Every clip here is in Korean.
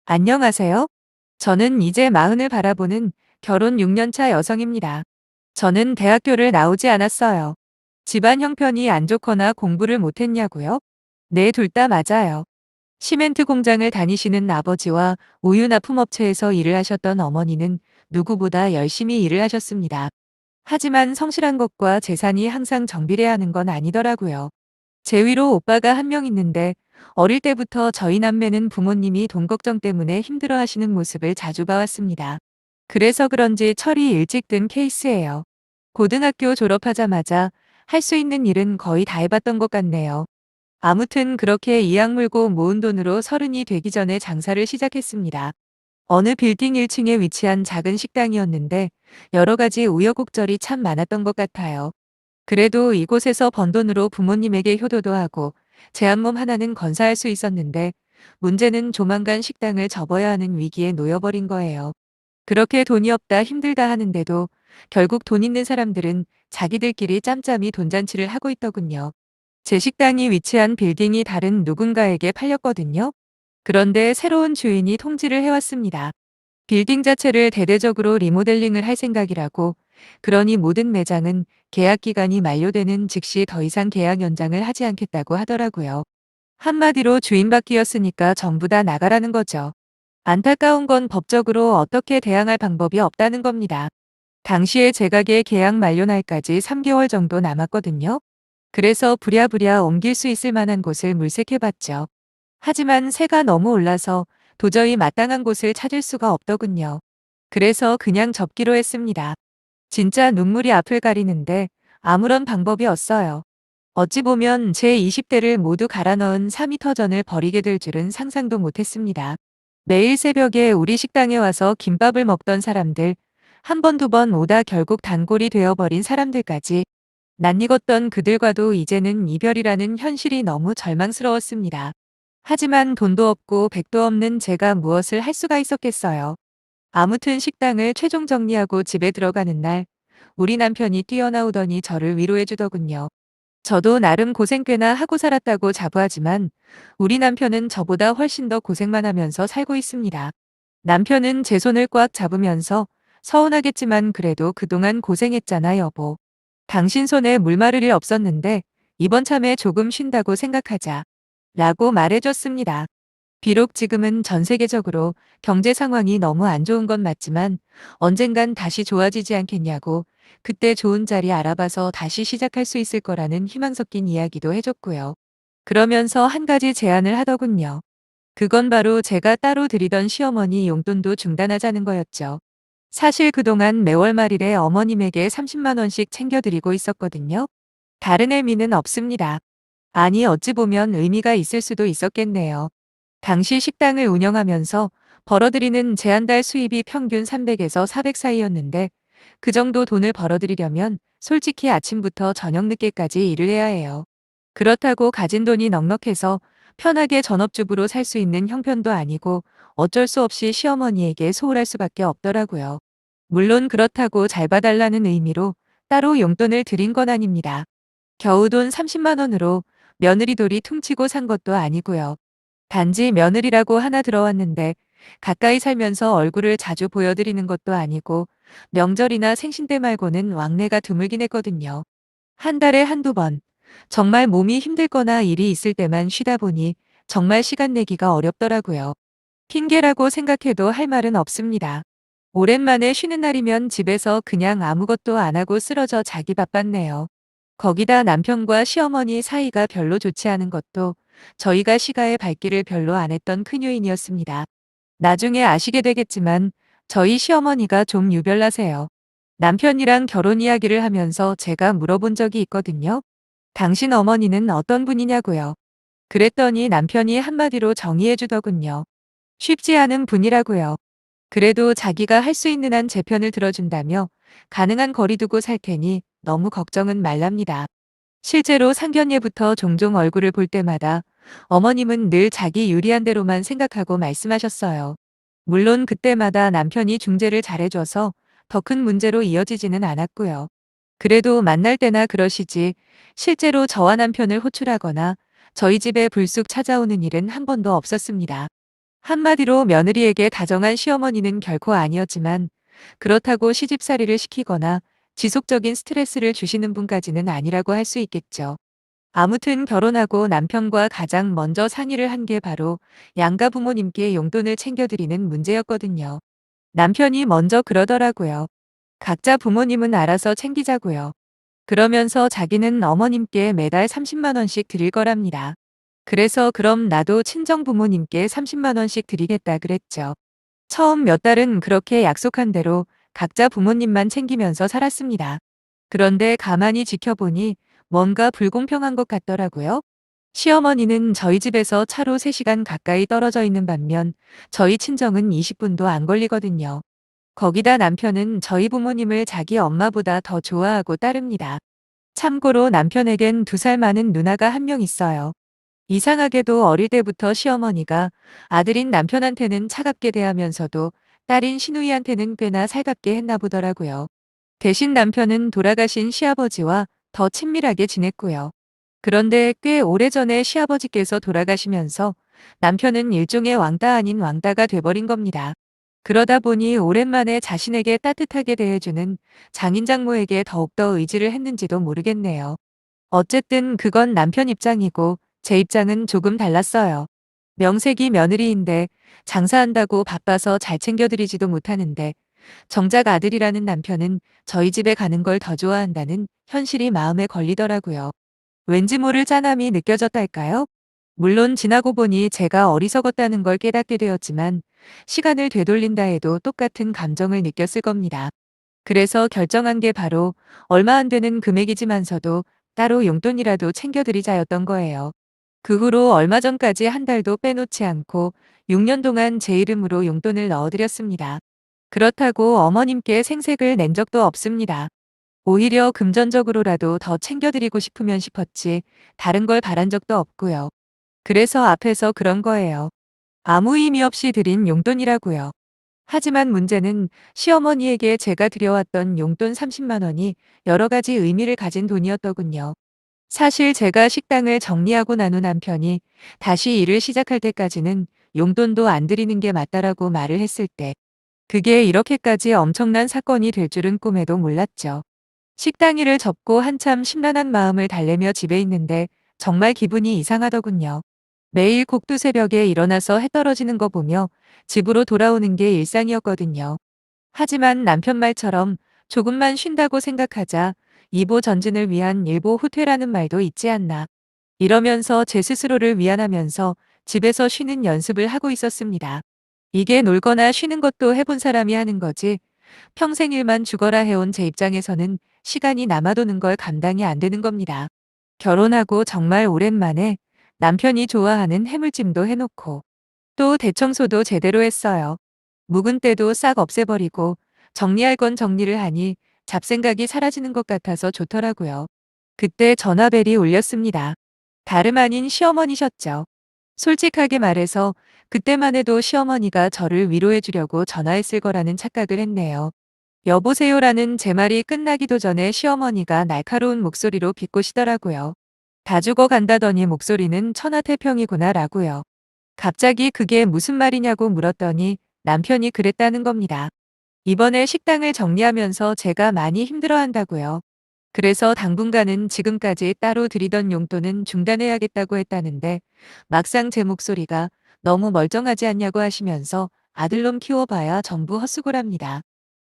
안녕하세요. 저는 이제 마흔을 바라보는 결혼 6년 차 여성입니다. 저는 대학교를 나오지 않았어요. 집안 형편이 안 좋거나 공부를 못했냐고요? 네, 둘 다 맞아요. 시멘트 공장을 다니시는 아버지와 우유 납품업체에서 일을 하셨던 어머니는 누구보다 열심히 일을 하셨습니다. 하지만 성실한 것과 재산이 항상 정비례하는 건 아니더라고요. 제 위로 오빠가 한 명 있는데 어릴 때부터 저희 남매는 부모님이 돈 걱정 때문에 힘들어 하시는 모습을 자주 봐왔습니다. 그래서 그런지 철이 일찍 든 케이스예요. 고등학교 졸업하자마자 할 수 있는 일은 거의 다 해봤던 것 같네요. 아무튼 그렇게 이악 물고 모은 돈으로 서른이 되기 전에 장사를 시작했습니다. 어느 빌딩 1층에 위치한 작은 식당이었는데 여러 가지 우여곡절이 참 많았던 것 같아요. 그래도 이곳에서 번 돈으로 부모님에게 효도도 하고 제 한 몸 하나는 건사할 수 있었는데 문제는 조만간 식당을 접어야 하는 위기에 놓여버린 거예요. 그렇게 돈이 없다 힘들다 하는데도 결국 돈 있는 사람들은 자기들끼리 짬짬이 돈잔치를 하고 있더군요. 제 식당이 위치한 빌딩이 다른 누군가에게 팔렸거든요. 그런데 새로운 주인이 통지를 해왔습니다. 빌딩 자체를 대대적으로 리모델링을 할 생각이라고, 그러니 모든 매장은 계약 기간이 만료되는 즉시 더 이상 계약 연장을 하지 않겠다고 하더라고요. 한마디로 주인 바뀌었으니까 전부 다 나가라는 거죠. 안타까운 건 법적으로 어떻게 대항할 방법이 없다는 겁니다. 당시에 제 가게 계약 만료 날까지 3개월 정도 남았거든요. 그래서 부랴부랴 옮길 수 있을 만한 곳을 물색해봤죠. 하지만 새가 너무 올라서 도저히 마땅한 곳을 찾을 수가 없더군요. 그래서 그냥 접기로 했습니다. 진짜 눈물이 앞을 가리는데 아무런 방법이 없어요. 어찌 보면 제 20대를 모두 갈아 넣은 4미터 전을 버리게 될 줄은 상상도 못했습니다. 매일 새벽에 우리 식당에 와서 김밥을 먹던 사람들, 한 번 두 번 오다 결국 단골이 되어버린 사람들까지, 낯익었던 그들과도 이제는 이별이라는 현실이 너무 절망스러웠습니다. 하지만 돈도 없고 백도 없는 제가 무엇을 할 수가 있었겠어요. 아무튼 식당을 최종 정리하고 집에 들어가는 날, 우리 남편이 뛰어나오더니 저를 위로해 주더군요. 저도 나름 고생 꽤나 하고 살았다고 자부하지만 우리 남편은 저보다 훨씬 더 고생만 하면서 살고 있습니다. 남편은 제 손을 꽉 잡으면서 서운하겠지만 그래도 그동안 고생했잖아, 여보. 당신 손에 물 마를 일 없었는데 이번 참에 조금 쉰다고 생각하자. 라고 말해줬습니다. 비록 지금은 전 세계적으로 경제 상황이 너무 안 좋은 건 맞지만 언젠간 다시 좋아지지 않겠냐고, 그때 좋은 자리 알아봐서 다시 시작할 수 있을 거라는 희망 섞인 이야기도 해줬고요. 그러면서 한 가지 제안을 하더군요. 그건 바로 제가 따로 드리던 시어머니 용돈도 중단하자는 거였죠. 사실 그동안 매월 말일에 어머님에게 30만 원씩 챙겨드리고 있었거든요. 다른 의미는 없습니다. 아니, 어찌 보면 의미가 있을 수도 있었겠네요. 당시 식당을 운영하면서 벌어들이는 제 한 달 수입이 평균 300에서 400 사이였는데 그 정도 돈을 벌어들이려면 솔직히 아침부터 저녁 늦게까지 일을 해야 해요. 그렇다고 가진 돈이 넉넉해서 편하게 전업주부로 살 수 있는 형편도 아니고 어쩔 수 없이 시어머니에게 소홀할 수밖에 없더라고요. 물론 그렇다고 잘 봐달라는 의미로 따로 용돈을 드린 건 아닙니다. 겨우 돈 30만 원으로 며느리 돌이 퉁치고 산 것도 아니고요. 단지 며느리라고 하나 들어왔는데 가까이 살면서 얼굴을 자주 보여드리는 것도 아니고 명절이나 생신 때 말고는 왕래가 드물긴 했거든요. 한 달에 한두 번. 정말 몸이 힘들거나 일이 있을 때만 쉬다 보니 정말 시간 내기가 어렵더라고요. 핑계라고 생각해도 할 말은 없습니다. 오랜만에 쉬는 날이면 집에서 그냥 아무것도 안 하고 쓰러져 자기 바빴네요. 거기다 남편과 시어머니 사이가 별로 좋지 않은 것도 저희가 시가의 발길을 별로 안 했던 큰 요인이었습니다. 나중에 아시게 되겠지만 저희 시어머니가 좀 유별나세요. 남편이랑 결혼 이야기를 하면서 제가 물어본 적이 있거든요. 당신 어머니는 어떤 분이냐고요. 그랬더니 남편이 한마디로 정의해 주더군요. 쉽지 않은 분이라고요. 그래도 자기가 할 수 있는 한 제 편을 들어준다며 가능한 거리 두고 살 테니 너무 걱정은 말랍니다. 실제로 상견례부터 종종 얼굴을 볼 때마다 어머님은 늘 자기 유리한 대로만 생각하고 말씀하셨어요. 물론 그때마다 남편이 중재를 잘해줘서 더 큰 문제로 이어지지는 않았고요. 그래도 만날 때나 그러시지 실제로 저와 남편을 호출하거나 저희 집에 불쑥 찾아오는 일은 한 번도 없었습니다. 한마디로 며느리에게 다정한 시어머니는 결코 아니었지만 그렇다고 시집살이를 시키거나 지속적인 스트레스를 주시는 분까지는 아니라고 할 수 있겠죠. 아무튼 결혼하고 남편과 가장 먼저 상의를 한 게 바로 양가 부모님께 용돈을 챙겨드리는 문제였거든요. 남편이 먼저 그러더라고요. 각자 부모님은 알아서 챙기자고요. 그러면서 자기는 어머님께 매달 30만 원씩 드릴 거랍니다. 그래서 그럼 나도 친정 부모님께 30만 원씩 드리겠다 그랬죠. 처음 몇 달은 그렇게 약속한 대로 각자 부모님만 챙기면서 살았습니다. 그런데 가만히 지켜보니 뭔가 불공평한 것 같더라고요. 시어머니는 저희 집에서 차로 3시간 가까이 떨어져 있는 반면 저희 친정은 20분도 안 걸리거든요. 거기다 남편은 저희 부모님을 자기 엄마보다 더 좋아하고 따릅니다. 참고로 남편에겐 2살 많은 누나가 한 명 있어요. 이상하게도 어릴 때부터 시어머니가 아들인 남편한테는 차갑게 대하면서도 딸인 시누이한테는 꽤나 살갑게 했나 보더라고요. 대신 남편은 돌아가신 시아버지와 더 친밀하게 지냈고요. 그런데 꽤 오래전에 시아버지께서 돌아가시면서 남편은 일종의 왕따 아닌 왕따가 돼버린 겁니다. 그러다 보니 오랜만에 자신에게 따뜻하게 대해주는 장인장모에게 더욱더 의지를 했는지도 모르겠네요. 어쨌든 그건 남편 입장이고 제 입장은 조금 달랐어요. 명색이 며느리인데 장사한다고 바빠서 잘 챙겨드리지도 못하는데 정작 아들이라는 남편은 저희 집에 가는 걸 더 좋아한다는 현실이 마음에 걸리더라고요. 왠지 모를 짠함이 느껴졌달까요? 물론 지나고 보니 제가 어리석었다는 걸 깨닫게 되었지만 시간을 되돌린다 해도 똑같은 감정을 느꼈을 겁니다. 그래서 결정한 게 바로 얼마 안 되는 금액이지만서도 따로 용돈이라도 챙겨드리자였던 거예요. 그 후로 얼마 전까지 한 달도 빼놓지 않고 6년 동안 제 이름으로 용돈을 넣어드렸습니다. 그렇다고 어머님께 생색을 낸 적도 없습니다. 오히려 금전적으로라도 더 챙겨드리고 싶으면 싶었지 다른 걸 바란 적도 없고요. 그래서 앞에서 그런 거예요. 아무 의미 없이 드린 용돈이라고요. 하지만 문제는 시어머니에게 제가 드려왔던 용돈 30만 원이 여러 가지 의미를 가진 돈이었더군요. 사실 제가 식당을 정리하고 난 후 남편이 다시 일을 시작할 때까지는 용돈도 안 드리는 게 맞다라고 말을 했을 때 그게 이렇게까지 엄청난 사건이 될 줄은 꿈에도 몰랐죠. 식당 일을 접고 한참 심란한 마음을 달래며 집에 있는데 정말 기분이 이상하더군요. 매일 곡두새벽에 일어나서 해 떨어지는 거 보며 집으로 돌아오는 게 일상이었거든요. 하지만 남편 말처럼 조금만 쉰다고 생각하자 이보 전진을 위한 일보 후퇴라는 말도 있지 않나. 이러면서 제 스스로를 위안하면서 집에서 쉬는 연습을 하고 있었습니다. 이게 놀거나 쉬는 것도 해본 사람이 하는 거지. 평생 일만 죽어라 해온 제 입장에서는 시간이 남아도는 걸 감당이 안 되는 겁니다. 결혼하고 정말 오랜만에 남편이 좋아하는 해물찜도 해놓고 또 대청소도 제대로 했어요. 묵은 때도 싹 없애버리고 정리할 건 정리를 하니 잡생각이 사라지는 것 같아서 좋더라고요. 그때 전화벨이 울렸습니다. 다름 아닌 시어머니셨죠. 솔직하게 말해서 그때만 해도 시어머니가 저를 위로해 주려고 전화했을 거라는 착각을 했네요. 여보세요라는 제 말이 끝나기도 전에 시어머니가 날카로운 목소리로 비꼬시더라고요. 다 죽어간다더니 목소리는 천하태평이구나 라고요. 갑자기 그게 무슨 말이냐고 물었더니 남편이 그랬다는 겁니다. 이번에 식당을 정리하면서 제가 많이 힘들어한다고요. 그래서 당분간은 지금까지 따로 드리던 용돈은 중단해야겠다고 했다는데 막상 제 목소리가 너무 멀쩡하지 않냐고 하시면서 아들놈 키워봐야 전부 헛수고랍니다.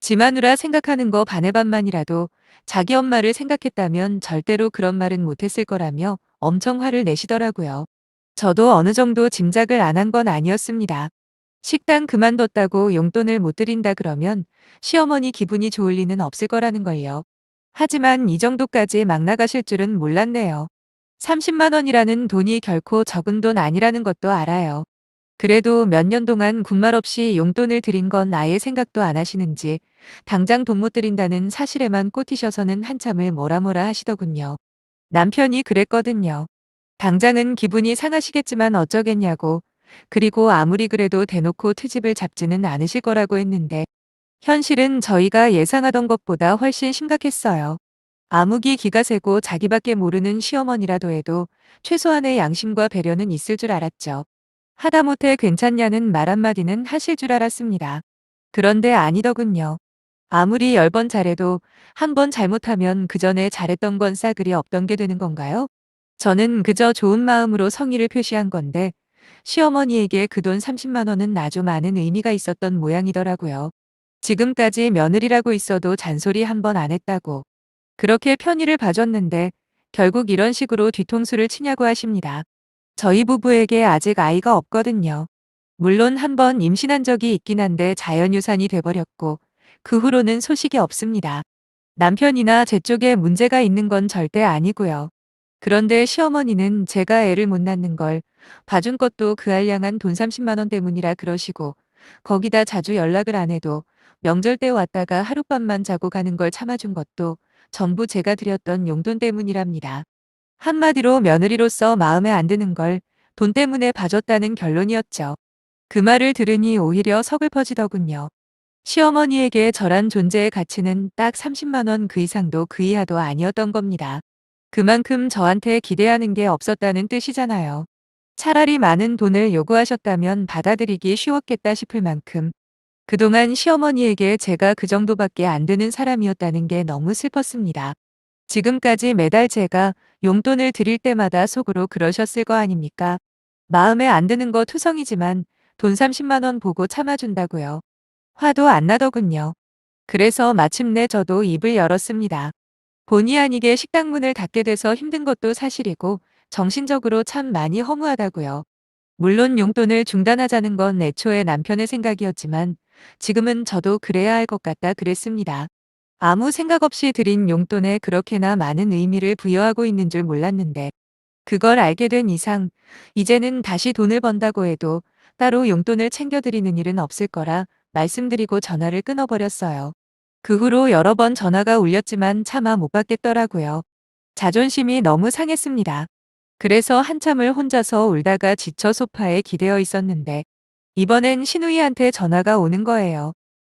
지 마누라 생각하는 거 반의 반만이라도 자기 엄마를 생각했다면 절대로 그런 말은 못했을 거라며 엄청 화를 내시더라고요. 저도 어느 정도 짐작을 안 한 건 아니었습니다. 식당 그만뒀다고 용돈을 못 드린다 그러면 시어머니 기분이 좋을 리는 없을 거라는 걸요. 하지만 이 정도까지 막 나가실 줄은 몰랐네요. 30만 원이라는 돈이 결코 적은 돈 아니라는 것도 알아요. 그래도 몇 년 동안 군말 없이 용돈을 드린 건 아예 생각도 안 하시는지 당장 돈 못 드린다는 사실에만 꽂히셔서는 한참을 뭐라 하시더군요. 남편이 그랬거든요. 당장은 기분이 상하시겠지만 어쩌겠냐고. 그리고 아무리 그래도 대놓고 트집을 잡지는 않으실 거라고 했는데 현실은 저희가 예상하던 것보다 훨씬 심각했어요. 아무기 기가 세고 자기밖에 모르는 시어머니라도 해도 최소한의 양심과 배려는 있을 줄 알았죠. 하다못해 괜찮냐는 말 한마디는 하실 줄 알았습니다. 그런데 아니더군요. 아무리 10번 잘해도 한 번 잘못하면 그 전에 잘했던 건 싸그리 없던 게 되는 건가요? 저는 그저 좋은 마음으로 성의를 표시한 건데 시어머니에게 그 돈 30만 원은 아주 많은 의미가 있었던 모양이더라고요. 지금까지 며느리라고 있어도 잔소리 한 번 안 했다고 그렇게 편의를 봐줬는데 결국 이런 식으로 뒤통수를 치냐고 하십니다. 저희 부부에게 아직 아이가 없거든요. 물론 한 번 임신한 적이 있긴 한데 자연유산이 돼버렸고 그 후로는 소식이 없습니다. 남편이나 제 쪽에 문제가 있는 건 절대 아니고요. 그런데 시어머니는 제가 애를 못 낳는 걸 봐준 것도 그 알량한 돈 30만 원 때문이라 그러시고 거기다 자주 연락을 안 해도 명절 때 왔다가 하룻밤만 자고 가는 걸 참아준 것도 전부 제가 드렸던 용돈 때문이랍니다. 한마디로 며느리로서 마음에 안 드는 걸 돈 때문에 봐줬다는 결론이었죠. 그 말을 들으니 오히려 서글퍼지더군요. 시어머니에게 저란 존재의 가치는 딱 30만 원 그 이상도 그 이하도 아니었던 겁니다. 그만큼 저한테 기대하는 게 없었다는 뜻이잖아요. 차라리 많은 돈을 요구하셨다면 받아들이기 쉬웠겠다 싶을 만큼 그동안 시어머니에게 제가 그 정도밖에 안 되는 사람이었다는 게 너무 슬펐습니다. 지금까지 매달 제가 용돈을 드릴 때마다 속으로 그러셨을 거 아닙니까? 마음에 안 드는 거 투성이지만 돈 30만 원 보고 참아준다고요. 화도 안 나더군요. 그래서 마침내 저도 입을 열었습니다. 본의 아니게 식당 문을 닫게 돼서 힘든 것도 사실이고 정신적으로 참 많이 허무하다고요. 물론 용돈을 중단하자는 건 애초에 남편의 생각이었지만 지금은 저도 그래야 할 것 같다 그랬습니다. 아무 생각 없이 드린 용돈에 그렇게나 많은 의미를 부여하고 있는 줄 몰랐는데 그걸 알게 된 이상 이제는 다시 돈을 번다고 해도 따로 용돈을 챙겨드리는 일은 없을 거라 말씀드리고 전화를 끊어버렸어요. 그 후로 여러 번 전화가 울렸지만 차마 못 받겠더라고요. 자존심이 너무 상했습니다. 그래서 한참을 혼자서 울다가 지쳐 소파에 기대어 있었는데 이번엔 시누이한테 전화가 오는 거예요.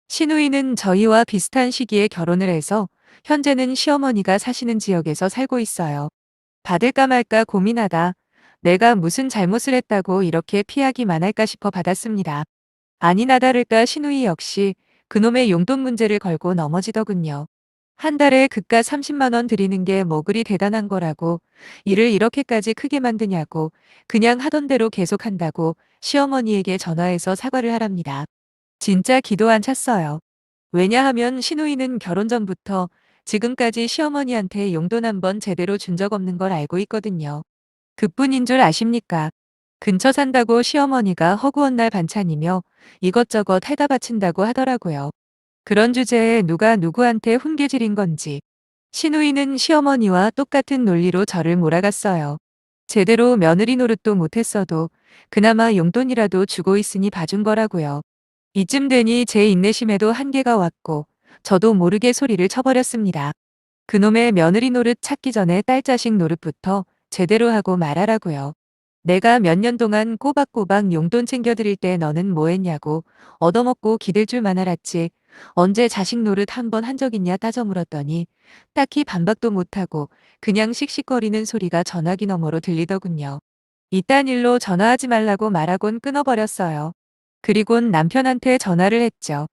시누이는 저희와 비슷한 시기에 결혼을 해서 현재는 시어머니가 사시는 지역에서 살고 있어요. 받을까 말까 고민하다 내가 무슨 잘못을 했다고 이렇게 피하기만 할까 싶어 받았습니다. 아니나 다를까 시누이 역시 그놈의 용돈 문제를 걸고 넘어지더군요. 한 달에 그깟 30만 원 드리는 게 뭐 그리 대단한 거라고 일을 이렇게까지 크게 만드냐고 그냥 하던 대로 계속한다고 시어머니에게 전화해서 사과를 하랍니다. 진짜 기도 안 찼어요. 왜냐하면 시누이는 결혼 전부터 지금까지 시어머니한테 용돈 한 번 제대로 준 적 없는 걸 알고 있거든요. 그뿐인 줄 아십니까? 근처 산다고 시어머니가 허구한 날 반찬이며 이것저것 해다 바친다고 하더라고요. 그런 주제에 누가 누구한테 훈계질인 건지 시누이는 시어머니와 똑같은 논리로 저를 몰아갔어요. 제대로 며느리 노릇도 못했어도 그나마 용돈이라도 주고 있으니 봐준 거라고요. 이쯤 되니 제 인내심에도 한계가 왔고 저도 모르게 소리를 쳐버렸습니다. 그놈의 며느리 노릇 찾기 전에 딸 자식 노릇부터 제대로 하고 말하라고요. 내가 몇 년 동안 꼬박꼬박 용돈 챙겨드릴 때 너는 뭐 했냐고 얻어먹고 기댈 줄만 알았지. 언제 자식 노릇 한 번 한 적 있냐 따져 물었더니 딱히 반박도 못하고 그냥 씩씩거리는 소리가 전화기 너머로 들리더군요. 이딴 일로 전화하지 말라고 말하곤 끊어버렸어요. 그리곤 남편한테 전화를 했죠.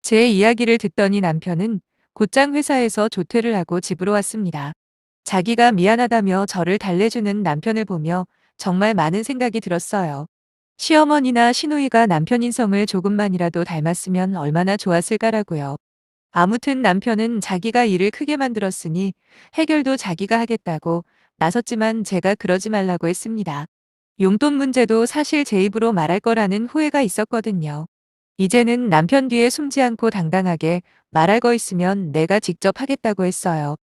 제 이야기를 듣더니 남편은 곧장 회사에서 조퇴를 하고 집으로 왔습니다. 자기가 미안하다며 저를 달래주는 남편을 보며 정말 많은 생각이 들었어요. 시어머니나 시누이가 남편 인성을 조금만이라도 닮았으면 얼마나 좋았을까라고요. 아무튼 남편은 자기가 일을 크게 만들었으니 해결도 자기가 하겠다고 나섰지만 제가 그러지 말라고 했습니다. 용돈 문제도 사실 제 입으로 말할 거라는 후회가 있었거든요. 이제는 남편 뒤에 숨지 않고 당당하게 말할 거 있으면 내가 직접 하겠다고 했어요.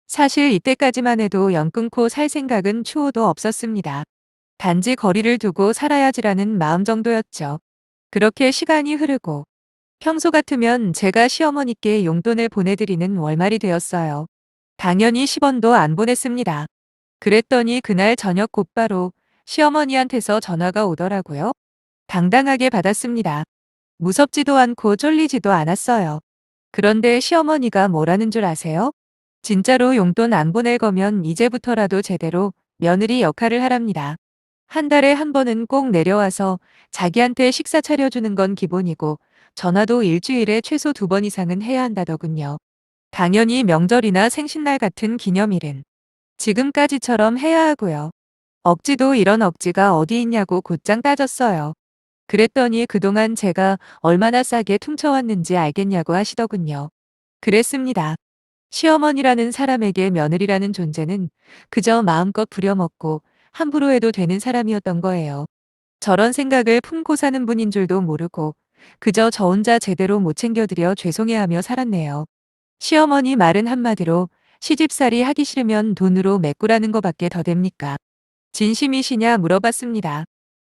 사실 이때까지만 해도 연 끊고 살 생각은 추호도 없었습니다. 단지 거리를 두고 살아야지라는 마음 정도였죠. 그렇게 시간이 흐르고 평소 같으면 제가 시어머니께 용돈을 보내드리는 월말이 되었어요. 당연히 10원도 안 보냈습니다. 그랬더니 그날 저녁 곧바로 시어머니한테서 전화가 오더라고요. 당당하게 받았습니다. 무섭지도 않고 쫄리지도 않았어요. 그런데 시어머니가 뭐라는 줄 아세요? 진짜로 용돈 안 보낼 거면 이제부터라도 제대로 며느리 역할을 하랍니다. 한 달에 한 번은 꼭 내려와서 자기한테 식사 차려주는 건 기본이고 전화도 일주일에 최소 2번 이상은 해야 한다더군요. 당연히 명절이나 생신날 같은 기념일은 지금까지처럼 해야 하고요. 억지도 이런 억지가 어디 있냐고 곧장 따졌어요. 그랬더니 그동안 제가 얼마나 싸게 퉁쳐왔는지 알겠냐고 하시더군요. 그랬습니다. 시어머니라는 사람에게 며느리라는 존재는 그저 마음껏 부려먹고 함부로 해도 되는 사람이었던 거예요. 저런 생각을 품고 사는 분인 줄도 모르고 그저 저 혼자 제대로 못 챙겨드려 죄송해하며 살았네요. 시어머니 말은 한마디로 시집살이 하기 싫으면 돈으로 메꾸라는 거밖에 더 됩니까? 진심이시냐 물어봤습니다.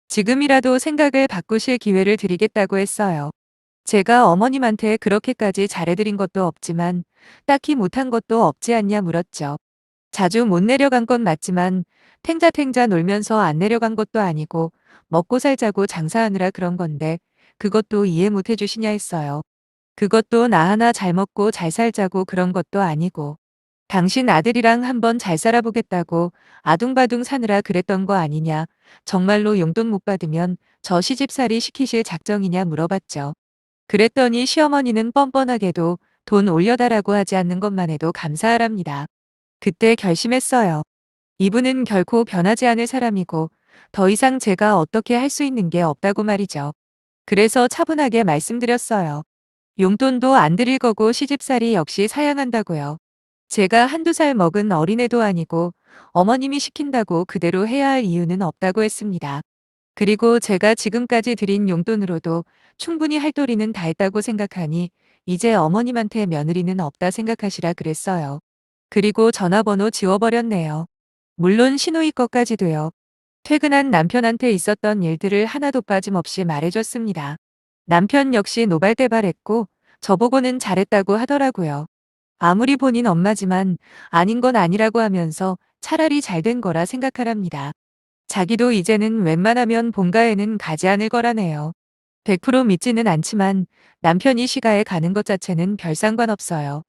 지금이라도 생각을 바꾸실 기회를 드리겠다고 했어요. 제가 어머님한테 그렇게까지 잘해드린 것도 없지만 딱히 못한 것도 없지 않냐 물었죠. 자주 못 내려간 건 맞지만 탱자탱자 놀면서 안 내려간 것도 아니고 먹고 살자고 장사하느라 그런 건데 그것도 이해 못 해주시냐 했어요. 그것도 나 하나 잘 먹고 잘 살자고 그런 것도 아니고 당신 아들이랑 한번 잘 살아보겠다고 아둥바둥 사느라 그랬던 거 아니냐. 정말로 용돈 못 받으면 저 시집살이 시키실 작정이냐 물어봤죠. 그랬더니 시어머니는 뻔뻔하게도 돈 올려달라고 하지 않는 것만 해도 감사하랍니다. 그때 결심했어요. 이분은 결코 변하지 않을 사람이고 더 이상 제가 어떻게 할 수 있는 게 없다고 말이죠. 그래서 차분하게 말씀드렸어요. 용돈도 안 드릴 거고 시집살이 역시 사양한다고요. 제가 한두 살 먹은 어린애도 아니고 어머님이 시킨다고 그대로 해야 할 이유는 없다고 했습니다. 그리고 제가 지금까지 드린 용돈으로도 충분히 할 도리는 다 했다고 생각하니 이제 어머님한테 며느리는 없다 생각하시라 그랬어요. 그리고 전화번호 지워버렸네요. 물론 시누이 것까지도요. 퇴근한 남편한테 있었던 일들을 하나도 빠짐없이 말해줬습니다. 남편 역시 노발대발했고 저보고는 잘했다고 하더라고요. 아무리 본인 엄마지만 아닌 건 아니라고 하면서 차라리 잘 된 거라 생각하랍니다. 자기도 이제는 웬만하면 본가에는 가지 않을 거라네요. 100% 믿지는 않지만 남편이 시가에 가는 것 자체는 별 상관없어요.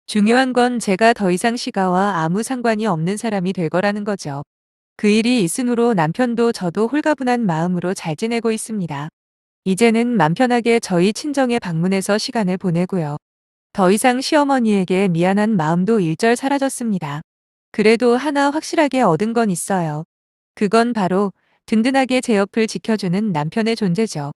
중요한 건 제가 더 이상 시가와 아무 상관이 없는 사람이 될 거라는 거죠. 그 일이 있으므로 남편도 저도 홀가분한 마음으로 잘 지내고 있습니다. 이제는 맘 편하게 저희 친정에 방문해서 시간을 보내고요. 더 이상 시어머니에게 미안한 마음도 일절 사라졌습니다. 그래도 하나 확실하게 얻은 건 있어요. 그건 바로 든든하게 제 옆을 지켜주는 남편의 존재죠.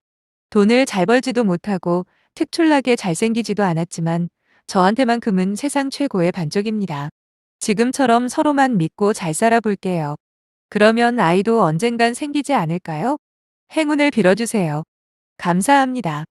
돈을 잘 벌지도 못하고 특출나게 잘생기지도 않았지만 저한테만큼은 세상 최고의 반쪽입니다. 지금처럼 서로만 믿고 잘 살아볼게요. 그러면 아이도 언젠간 생기지 않을까요? 행운을 빌어주세요. 감사합니다.